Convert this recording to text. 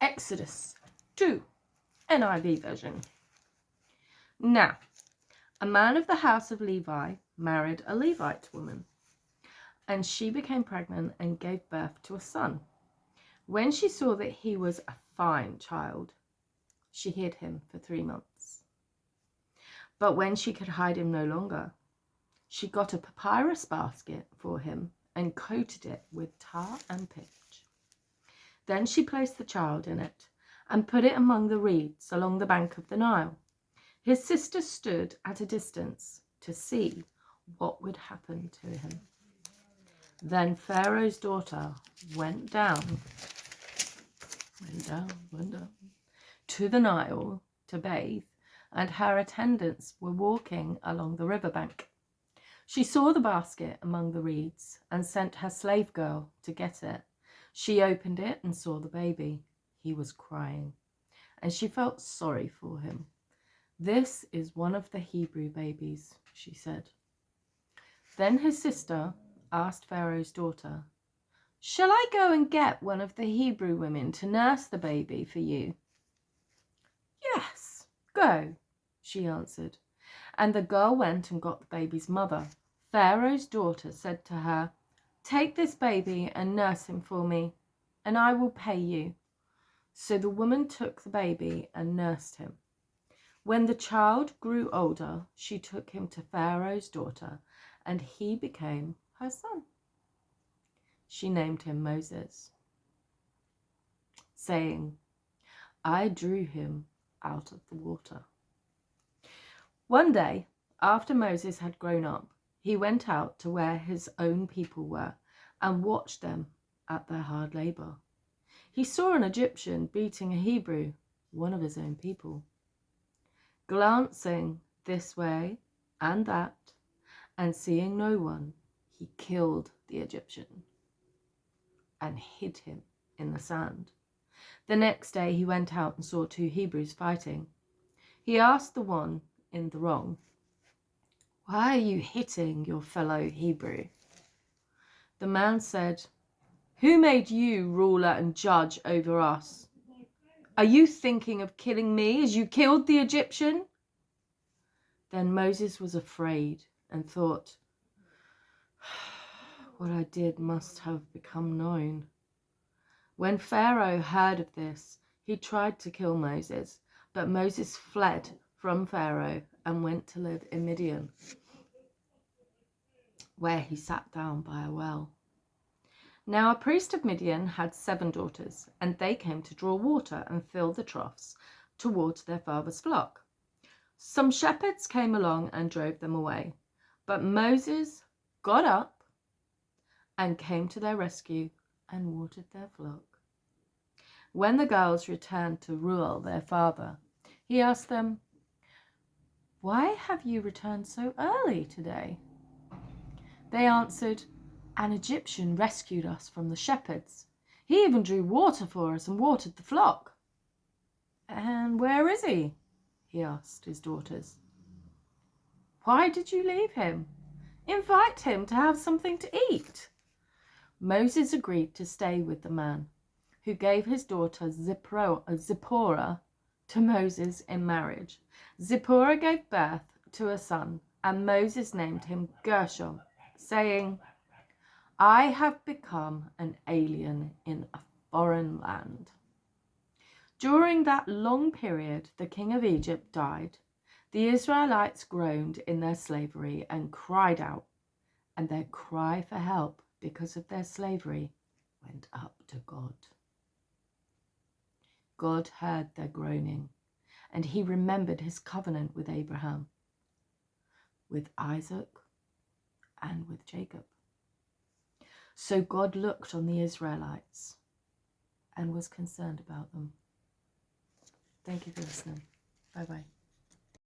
Exodus 2, NIV version. Now, a man of the house of Levi married a Levite woman, and she became pregnant and gave birth to a son. When she saw that he was a fine child, she hid him for 3 months. But when she could hide him no longer, she got a papyrus basket for him and coated it with tar and pitch. Then she placed the child in it and put it among the reeds along the bank of the Nile. His sister stood at a distance to see what would happen to him. Then Pharaoh's daughter went down to the Nile to bathe, and her attendants were walking along the riverbank. She saw the basket among the reeds and sent her slave girl to get it. She opened it and saw the baby. He was crying, and she felt sorry for him. "This is one of the Hebrew babies," she said. Then his sister asked Pharaoh's daughter, "Shall I go and get one of the Hebrew women to nurse the baby for you?" "Yes, go," she answered. And the girl went and got the baby's mother. Pharaoh's daughter said to her, "Take this baby and nurse him for me, and I will pay you." So the woman took the baby and nursed him. When the child grew older, she took him to Pharaoh's daughter, and he became her son. She named him Moses, saying, "I drew him out of the water." One day, after Moses had grown up, he went out to where his own people were and watched them at their hard labor. He saw an Egyptian beating a Hebrew, one of his own people. Glancing this way and that, and seeing no one, he killed the Egyptian and hid him in the sand. The next day he went out and saw 2 Hebrews fighting. He asked the one in the wrong, "Why are you hitting your fellow Hebrew?" The man said, "Who made you ruler and judge over us? Are you thinking of killing me as you killed the Egyptian?" Then Moses was afraid and thought, "What I did must have become known." When Pharaoh heard of this, he tried to kill Moses, but Moses fled from Pharaoh and went to live in Midian, where he sat down by a well. Now a priest of Midian had 7 daughters, and they came to draw water and fill the troughs towards their father's flock. Some shepherds came along and drove them away, but Moses got up and came to their rescue and watered their flock. When the girls returned to Reuel, their father, he asked them, "Why have you returned so early today?" They answered, "An Egyptian rescued us from the shepherds. He even drew water for us and watered the flock." "And where is he?" he asked his daughters. "Why did you leave him? Invite him to have something to eat." Moses agreed to stay with the man, who gave his daughter Zipporah to Moses in marriage. Zipporah gave birth to a son, and Moses named him Gershom, saying, "I have become an alien in a foreign land." During that long period, the king of Egypt died. The Israelites groaned in their slavery and cried out, and their cry for help because of their slavery went up to God. God heard their groaning, and he remembered his covenant with Abraham, with Isaac, and with Jacob. So God looked on the Israelites and was concerned about them. Thank you for listening. Bye-bye.